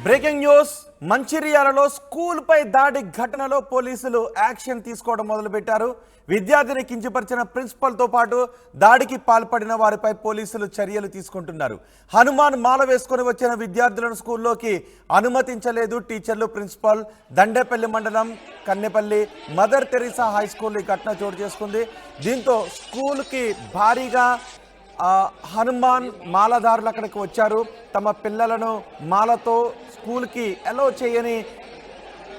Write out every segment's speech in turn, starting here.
Breaking news మంచిర్యాలలో school పై దాడి ఘటనలో పోలీసులు యాక్షన్ తీసుకోవడం మొదలుపెట్టారు. విద్యార్థిని కించపరిచిన ప్రిన్సిపల్ తో పాటు దాడికి పాల్పడిన వారిపై పోలీసులు చర్యలు తీసుకుంటున్నారు. హనుమాన్ మాల వేసుకొని వచ్చిన విద్యార్థులను స్కూల్లోకి అనుమతించలేదు టీచర్లు. ప్రిన్సిపల్ దండేపల్లి మండలం Kannepalli mother Teresa high school ఈ ఘటన చోటు చేసుకుంది. దీంతో స్కూల్కి భారీగా హనుమాన్ మాలదారులు అక్కడికి వచ్చారు. తమ పిల్లలను మాలతో స్కూల్కి అలో చేయని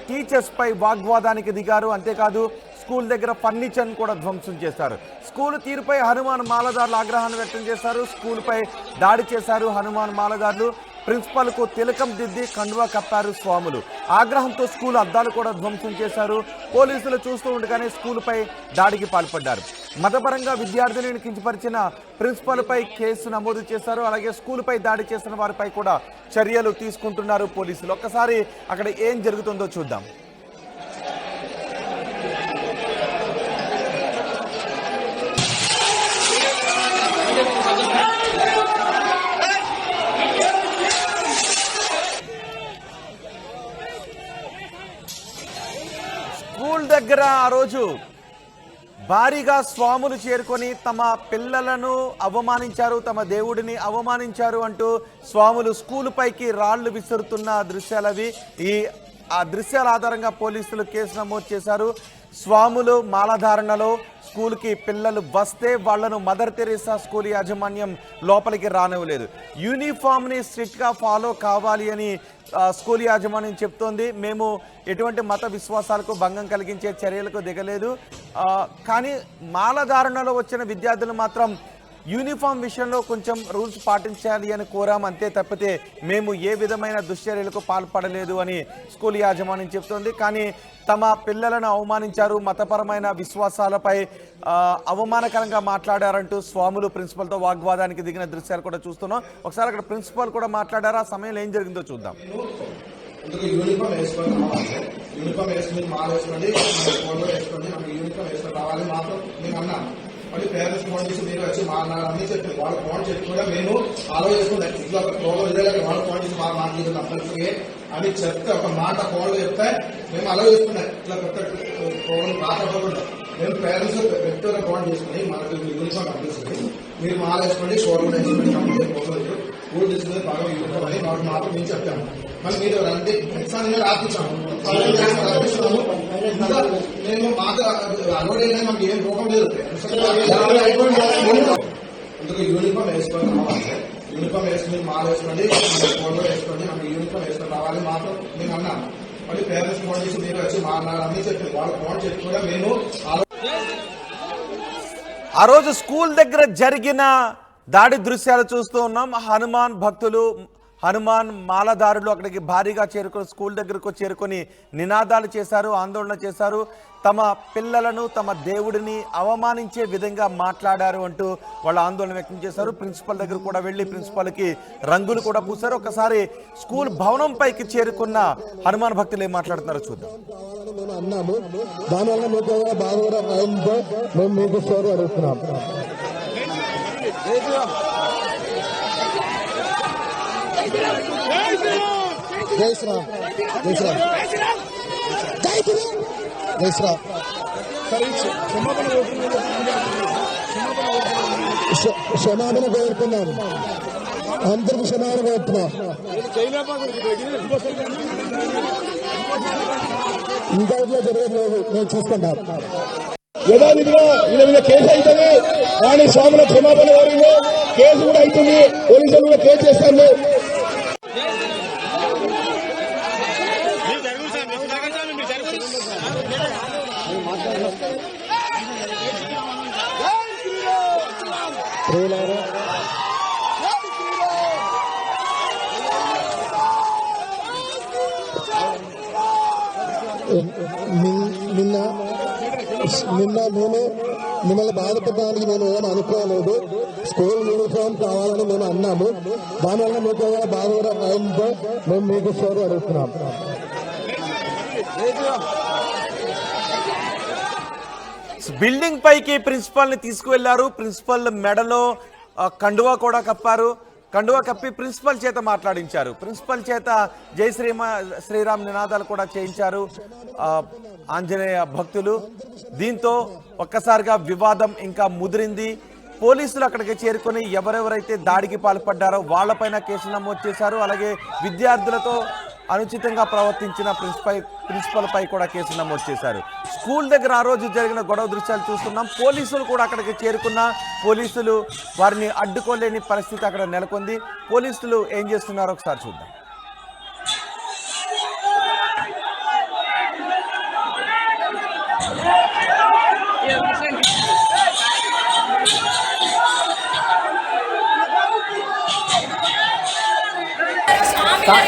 టీచర్స్ పై వాగ్వాదానికి దిగారు. అంతేకాదు స్కూల్ దగ్గర ఫర్నిచర్ను కూడా ధ్వంసం చేశారు. స్కూల్ తీరుపై హనుమాన్ మాలదారులు ఆగ్రహాన్ని వ్యక్తం చేశారు. స్కూల్పై దాడి చేశారు హనుమాన్ మాలదారులు. ప్రిన్సిపల్కు తిలకం దిద్ది కండువా కప్పారు స్వాములు. ఆగ్రహంతో స్కూల్ అద్దాలు కూడా ధ్వంసం చేశారు. పోలీసులు చూస్తూ ఉండగానే స్కూల్పై దాడికి పాల్పడ్డారు. మతపరంగా విద్యార్థిని కించపరిచిన ప్రిన్సిపల్పై కేసు నమోదు చేశారు. అలాగే స్కూల్పై దాడి చేసిన వారిపై కూడా చర్యలు తీసుకుంటున్నారు పోలీసులు. ఒక్కసారి అక్కడ ఏం జరుగుతుందో చూద్దాం. స్కూల్ దగ్గర ఆ రోజు భారీగా స్వాములు చేరుకొని తమ పిల్లలను అవమానించారు, తమ దేవుడిని అవమానించారు అంటూ స్వాములు స్కూల్ పైకి రాళ్లు విసురుతున్న దృశ్యాలవి. ఆ దృశ్యాల ఆధారంగా పోలీసులు కేసు నమోదు చేశారు. స్వాములు మాలధారణలో స్కూల్కి పిల్లలు వస్తే వాళ్లను మదర్ తెరీసా స్కూల్ యాజమాన్యం లోపలికి రానివ్వలేదు. యూనిఫామ్ని స్ట్రిక్ట్గా ఫాలో కావాలి అని స్కూల్ యాజమాన్యం చెప్తోంది. మేము ఎటువంటి మత విశ్వాసాలకు భంగం కలిగించే చర్యలకు దిగలేదు. కానీ మాలధారణలో వచ్చిన విద్యార్థులు మాత్రం యూనిఫామ్ విషయంలో కొంచెం రూల్స్ పాటించాలి అని కోరాం, అంతే తప్పితే మేము ఏ విధమైన దుశ్చర్యలకు పాల్పడలేదు అని స్కూల్ యాజమాన్యం చెప్తోంది. కానీ తమ పిల్లలను అవమానించారు, మతపరమైన విశ్వాసాలపై అవమానకరంగా మాట్లాడారంటూ స్వాములు ప్రిన్సిపల్తో వాగ్వాదానికి దిగిన దృశ్యాలు కూడా చూస్తున్నాం. ఒకసారి అక్కడ ప్రిన్సిపల్ కూడా మాట్లాడారు. ఆ సమయంలో ఏం జరిగిందో చూద్దాం. యూనిఫామ్ వేసుకొని మాల వేసుకోండి, యూనిఫామ్ వేసుకొని రావాలి మాత్రం నేను అన్నాను. మళ్ళీ పేరెంట్స్ ఫోన్ చేసి మీరు వచ్చి అన్ని చెప్పి వాళ్ళు ఫోన్ చెప్పి కూడా మేము ఆలో చేసుకున్నాం. ఇట్లా ఒక ప్రోగ్రామ్ ఇదే వాళ్ళు ఫోన్ చేసి మాట్లాడుతుంది అప్పటికి అని చెప్తే ఒక మాట ఫోన్లో చెప్తే మేము అలా చేసుకున్నాం. ఇట్లా కొత్త ప్రోగ్రామ్ రాకపోకుండా మేము పేరెంట్స్ వ్యక్తిగా ఫోన్ చేసుకుని మనకు యూనిఫామ్ అనిపిస్తుంది, మీరు మాల వేసుకోండి, షోరూమ్ వేసుకోండి, కంపెనీ ఊరు తీసుకుని బాగా యూనిఫామ్ అని మాకు మాత్రం మేము చెప్తాము. మళ్ళీ మీరు రండి ఎగ్జామ్ రాపించాము, మేము మాకు అలవాడైనా మాకు ఏం రోగం లేదు. అందుకు యూనిఫామ్ వేసుకొని రావాలి, యూనిఫామ్ వేసుకుని మాల వేసుకోండి, ఫోన్లో వేసుకోండి, యూనిఫామ్ వేసుకొని రావాలి మాత్రం నేను అన్నాను. మళ్ళీ పేరెంట్స్ ఫోన్ చేసి మీరు వచ్చి అన్ని చెప్పి వాళ్ళు ఫోన్ చెప్పి కూడా మేము ఆ రోజు స్కూల్ దగ్గర జరిగిన దాడి దృశ్యాలు చూస్తూ ఉన్నాం. హనుమాన్ భక్తులు, హనుమాన్ మాలదారులు అక్కడికి భారీగా చేరుకొని స్కూల్ దగ్గరకు చేరుకొని నినాదాలు చేశారు, ఆందోళన చేశారు. తమ పిల్లలను, తమ దేవుడిని అవమానించే విధంగా మాట్లాడారు అంటూ వాళ్ళు ఆందోళన వ్యక్తం చేశారు. ప్రిన్సిపల్ దగ్గర కూడా వెళ్ళి ప్రిన్సిపల్కి రంగులు కూడా పూశారు. ఒకసారి స్కూల్ భవనం పైకి చేరుకున్న హనుమాన్ భక్తులు ఏం మాట్లాడుతున్నారో చూద్దాం. అన్నాము దానివల్ల మీకు బాగా మేము మీకు స్టోరీ అడుగుతున్నాం. జై శ్రీరామ్, జై శ్రీరామ్, జై శ్రీరామ్, జై శ్రీరామ్. క్షమాపణ కోరుతున్నాను, అందరికి క్షమాపణ కోరుతున్నాం. ఇంకా ఇట్లా జరగలేదు, మేము చూసుకుంటాం. యథావిధిగా వీళ్ళ మీద కేసు అవుతుంది. కానీ స్వాముల క్షమాపణ కోరింది, కేసు కూడా అవుతుంది. పోలీసులు కూడా కేసు చేస్తాను. నిన్న మేము మిమ్మల్ని బాధపడడానికి మేము ఏమైనా అనుకోలేదు. స్కూల్ యూనిఫామ్ కావాలని మేము అన్నాము. దానివల్ల మీకు ఏమైనా బాగా అయిందో మేము మీకు స్టోరీ అడుగుతున్నాం. బిల్డింగ్ పైకి ప్రిన్సిపల్ ని తీసుకువెళ్లారు. ప్రిన్సిపల్ మెడలో కండువా కూడా కప్పారు. కండువా కప్పి ప్రిన్సిపల్ చేత మాట్లాడించారు. ప్రిన్సిపల్ చేత జై శ్రీరామ్ నినాదాలు కూడా చేయించారు ఆంజనేయ భక్తులు. దీంతో ఒక్కసారిగా వివాదం ఇంకా ముదిరింది. పోలీసులు అక్కడికి చేరుకొని ఎవరెవరైతే దాడికి పాల్పడ్డారో వాళ్లపైన కేసు నమోదు చేశారు. అలాగే విద్యార్థులతో అనుచితంగా ప్రవర్తించిన ప్రిన్సిపల్ పై కూడా కేసు నమోదు చేశారు. స్కూల్ దగ్గర ఆ రోజు జరిగిన గొడవ దృశ్యాలు చూస్తున్నాం. పోలీసులు కూడా అక్కడికి చేరుకున్న పోలీసులు వారిని అడ్డుకోలేని పరిస్థితి అక్కడ నెలకొంది. పోలీసులు ఏం చేస్తున్నారో ఒకసారి చూద్దాం.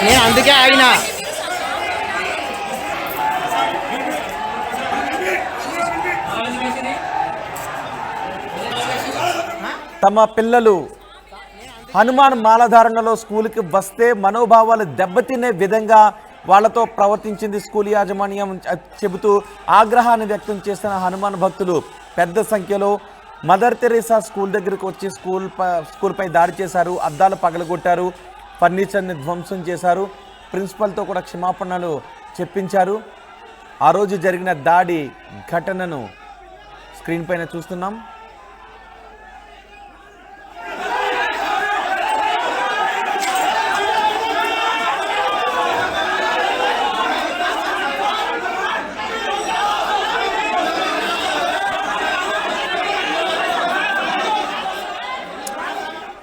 నేను అందుకే ఆగినా. తమ పిల్లలు హనుమాన్ మాలధారణలో స్కూల్కి వస్తే మనోభావాలు దెబ్బతినే విధంగా వాళ్లతో ప్రవర్తించింది స్కూల్ యాజమాన్యం చెబుతూ ఆగ్రహాన్ని వ్యక్తం చేస్తున్న హనుమాన్ భక్తులు పెద్ద సంఖ్యలో మదర్ తెరీసా స్కూల్ దగ్గరకు వచ్చి స్కూల్పై దాడి చేశారు. అద్దాలు పగలగొట్టారు, ఫర్నిచర్ని ధ్వంసం చేశారు. ప్రిన్సిపల్తో కూడా క్షమాపణలు చెప్పించారు. ఆ రోజు జరిగిన దాడి ఘటనను స్క్రీన్ పైన చూస్తున్నాం.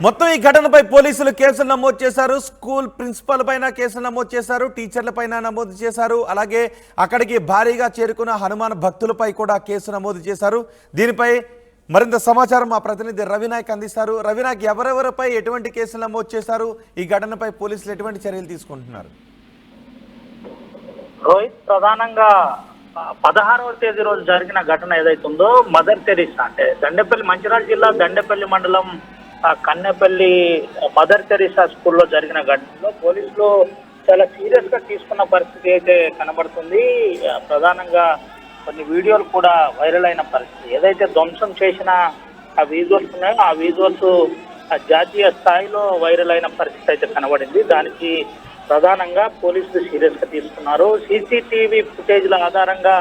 మొత్తం ఈ ఘటనపై పోలీసులు కేసులు నమోదు చేశారు. స్కూల్ ప్రిన్సిపల్ పైన కేసులు నమోదు చేశారు, టీచర్ల పైన నమోదు చేశారు. అలాగే అక్కడికి భారీగా చేరుకున్న హనుమాన్ భక్తులపై కూడా కేసు నమోదు చేశారు. దీనిపై మరింత సమాచారం మా ప్రతినిధి రవినాయక్ అందిస్తారు. రవినాయక్, ఎవరెవరిపై ఎటువంటి కేసులు నమోదు చేశారు? ఈ ఘటనపై పోలీసులు ఎటువంటి చర్యలు తీసుకుంటున్నారు? రోహిత్, ప్రధానంగా 16వ తేదీ రోజు జరిగిన ఘటన ఏదైతుందో మదర్ తెరీసా అంటే దండేపల్లి, మంచిర్యాల జిల్లా దండేపల్లి మండలం కన్నెపల్లి మదర్ తెరీసా స్కూల్లో జరిగిన ఘటనలో పోలీసులు చాలా సీరియస్ గా తీసుకున్న పరిస్థితి అయితే కనబడుతుంది. ప్రధానంగా కొన్ని వీడియోలు కూడా వైరల్ అయిన పరిస్థితి. ఏదైతే ధ్వంసం చేసిన ఆ విజువల్స్ ఉన్నాయో ఆ విజువల్స్ జాతీయ స్థాయిలో వైరల్ అయిన పరిస్థితి అయితే కనబడింది. దానికి ప్రధానంగా పోలీసులు సీరియస్ గా తీసుకున్నారు. సీసీటీవీ ఫుటేజ్ల ఆధారంగా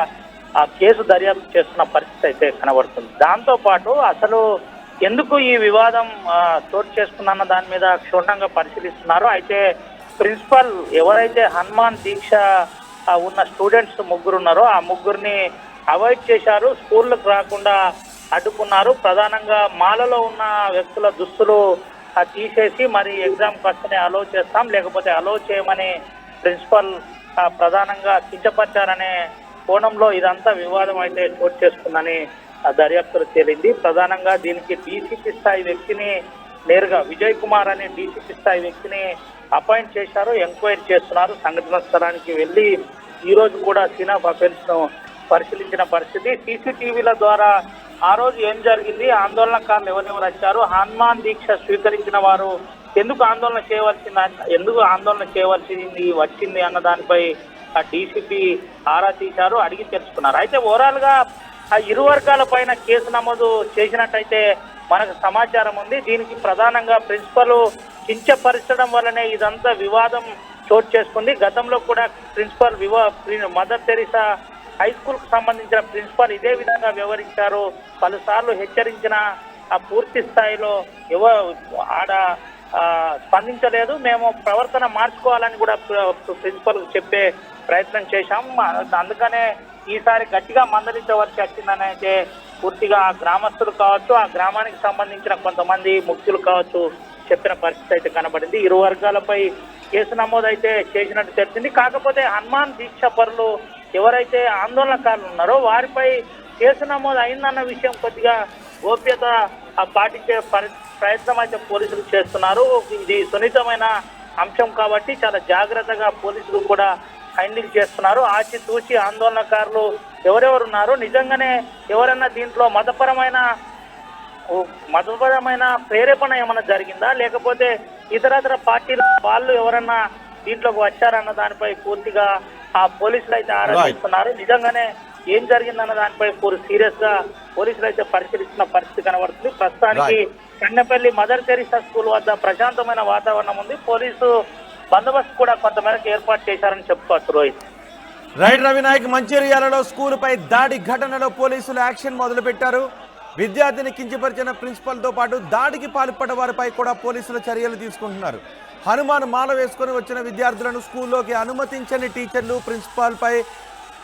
ఆ కేసు దర్యాప్తు చేస్తున్న పరిస్థితి అయితే కనబడుతుంది. దాంతో పాటు అసలు ఎందుకు ఈ వివాదం చోటు చేసుకున్న దాని మీద క్షుణ్ణంగా పరిశీలిస్తున్నారు. అయితే ప్రిన్సిపల్ ఎవరైతే హనుమాన్ దీక్ష ఉన్న స్టూడెంట్స్ ముగ్గురు ఉన్నారో ఆ ముగ్గురిని అవాయిడ్ చేశారు, స్కూళ్ళకు రాకుండా అడ్డుకున్నారు. ప్రధానంగా మాలలో ఉన్న వ్యక్తుల దుస్తులు తీసేసి మరి ఎగ్జామ్కి వస్తేనే అలో చేస్తాం, లేకపోతే అలో చేయమని ప్రిన్సిపల్ ప్రధానంగా కించపరిచారనే కోణంలో ఇదంతా వివాదం అయితే చోటు చేసుకుందని దర్యాప్తులు తేలింది. ప్రధానంగా దీనికి డీసీపీ స్థాయి వ్యక్తిని నేరుగా విజయ్ కుమార్ అనే డీసీపీ స్థాయి వ్యక్తిని అపాయింట్ చేశారు, ఎంక్వైరీ చేస్తున్నారు. సంఘటన స్థలానికి వెళ్ళి ఈ రోజు కూడా సీన్ ఆఫ్ అఫెన్స్ ను పరిశీలించిన పరిస్థితి. సీసీటీవీల ద్వారా ఆ రోజు ఏం జరిగింది, ఆందోళనకారులు ఎవరెవరు వచ్చారు, హనుమాన్ దీక్ష స్వీకరించిన వారు ఎందుకు ఆందోళన చేయవలసింది వచ్చింది అన్న దానిపై ఆ డీసీపీ ఆరా తీశారు, అడిగి తెలుసుకున్నారు. అయితే ఓవరాల్ గా ఆ ఇరు వర్గాల పైన కేసు నమోదు చేసినట్టయితే మనకు సమాచారం ఉంది. దీనికి ప్రధానంగా ప్రిన్సిపల్ కించపరచడం వల్లనే ఇదంతా వివాదం చోటు చేసుకుంది. గతంలో కూడా principal Mother Teresa high school కు సంబంధించిన ప్రిన్సిపల్ ఇదే విధంగా వ్యవహరించారు. పలుసార్లు హెచ్చరించిన ఆ పూర్తి స్థాయిలో ఆడ స్పందించలేదు. మేము ప్రవర్తన మార్చుకోవాలని కూడా ప్రిన్సిపల్ చెప్పే ప్రయత్నం చేశాం. అందుకనే ఈసారి గట్టిగా మందలించవలసి వచ్చిందని అయితే పూర్తిగా ఆ గ్రామస్తులు కావచ్చు, ఆ గ్రామానికి సంబంధించిన కొంతమంది ముఖ్యులు కావచ్చు చెప్పిన పరిస్థితి అయితే కనబడింది. ఇరు వర్గాలపై కేసు నమోదు అయితే చేసినట్టు తెలిసింది. కాకపోతే హనుమాన్ దీక్ష పరులు ఎవరైతే ఆందోళనకారులు ఉన్నారో వారిపై కేసు నమోదు అయిందన్న విషయం కొద్దిగా గోప్యత పాటించే ప్రయత్నం అయితే పోలీసులు చేస్తున్నారు. ఇది సున్నితమైన అంశం కాబట్టి చాలా జాగ్రత్తగా పోలీసులు కూడా హ్యాండిల్ చేస్తున్నారు. ఆచితూచి ఆందోళనకారులు ఎవరెవరు ఉన్నారో నిజంగానే ఎవరైనా దీంట్లో మతపరమైన ప్రేరేపణ ఏమైనా జరిగిందా, లేకపోతే ఇతరతర పార్టీల వాళ్ళు ఎవరన్నా దీంట్లోకి వచ్చారన్న దానిపై పూర్తిగా ఆ పోలీసులు అయితే ఆరాధిస్తున్నారు. నిజంగానే ఏం జరిగిందన్న దానిపై సీరియస్ గా పోలీసులు అయితే పరిశీలిస్తున్న పరిస్థితి కనబడుతుంది. ప్రస్తుతానికి కన్నెపల్లి మదర్ తెరీసా స్కూల్ వద్ద ప్రశాంతమైన వాతావరణం ఉంది. పోలీసు బందోబస్తు కూడా కొంతమేరకు ఏర్పాటు చేశారని చెప్పుకోవచ్చు. రోహిత్. రైట్ రవినాయక్, మంచిర్యాలలో స్కూలుపై దాడి ఘటనలో పోలీసులు యాక్షన్ మొదలుపెట్టారు. విద్యార్థిని కించపరిచిన ప్రిన్సిపల్తో పాటు దాడికి పాల్పడ్డ వారిపై కూడా పోలీసులు చర్యలు తీసుకుంటున్నారు. హనుమాన్ మాల వేసుకొని వచ్చిన విద్యార్థులను స్కూల్లోకి అనుమతించని టీచర్లు, ప్రిన్సిపాల్పై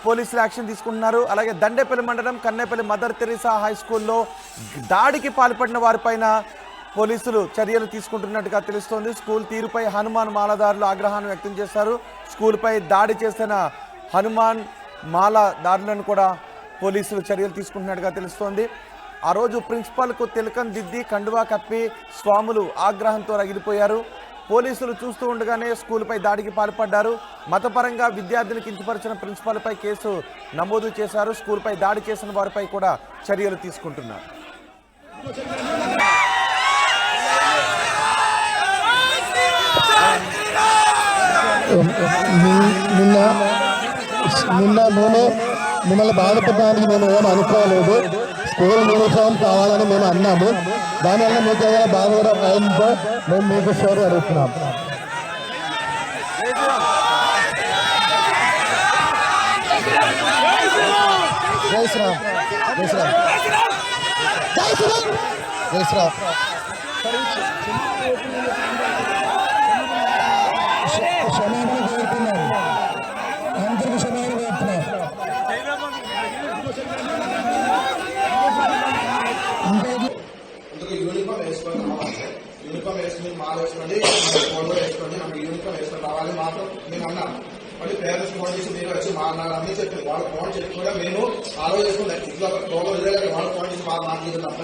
పోలీసులు యాక్షన్ తీసుకుంటున్నారు. అలాగే దండేపల్లి మండలం కన్నెపల్లి మదర్ తెరీసా హై స్కూల్లో దాడికి పాల్పడిన వారిపైన పోలీసులు చర్యలు తీసుకుంటున్నట్టుగా తెలుస్తోంది. స్కూల్ తీరుపై హనుమాన్ మాలదారులు ఆగ్రహాన్ని వ్యక్తం చేశారు. స్కూల్పై దాడి చేసిన హనుమాన్ మాలదారులను కూడా పోలీసులు చర్యలు తీసుకుంటున్నట్టుగా తెలుస్తోంది. ఆ రోజు ప్రిన్సిపాల్కు తిలకం దిద్ది కండువా కప్పి స్వాములు ఆగ్రహంతో రగిలిపోయారు. పోలీసులు చూస్తూ ఉండగానే స్కూల్పై దాడికి పాల్పడ్డారు. మతపరంగా విద్యార్థిని కించపరిచిన ప్రిన్సిపాల్పై కేసు నమోదు చేశారు. స్కూల్పై దాడి చేసిన వారిపై కూడా చర్యలు తీసుకుంటున్నారు. నిన్న మేము మిమ్మల్ని బాధపడడానికి మేము ఏం అనుకోలేదు. స్కూల్ యూనిఫామ్ కావాలని మేము అన్నాము. దానివల్ల మీకు ఏదైనా బాధ అయిందో మేము మీకు సారీ అడుగుతున్నాం. జై శ్రీరామ్, జై శ్రీరామ్, జై శ్రీరామ్, జై శ్రీరామ్. క్షమాపణ కోరుతున్నాను, అందరికీ క్షమాపణ కోరుతున్నాను. అందుకే యూనిఫామ్ వేసుకొని రావాలి. యూనిఫామ్ వేసుకుని మాల వేసుకోండి, ఫోటో వేసుకోండి, మనకి యూనిఫామ్ వేసుకొని రావాలి మాత్రం నేను అన్నాను. మళ్ళీ పేరెంట్స్ ఫోన్ చేసి మీరు వచ్చి మా అన్నారని చెప్పింది. వాళ్ళు ఫోన్ చేసి కూడా మేము ఆలోచిస్తున్నాం. ఇంట్లో ఒక వాళ్ళు ఫోన్ చేసి వాళ్ళు మాట్లాడుతున్నాం.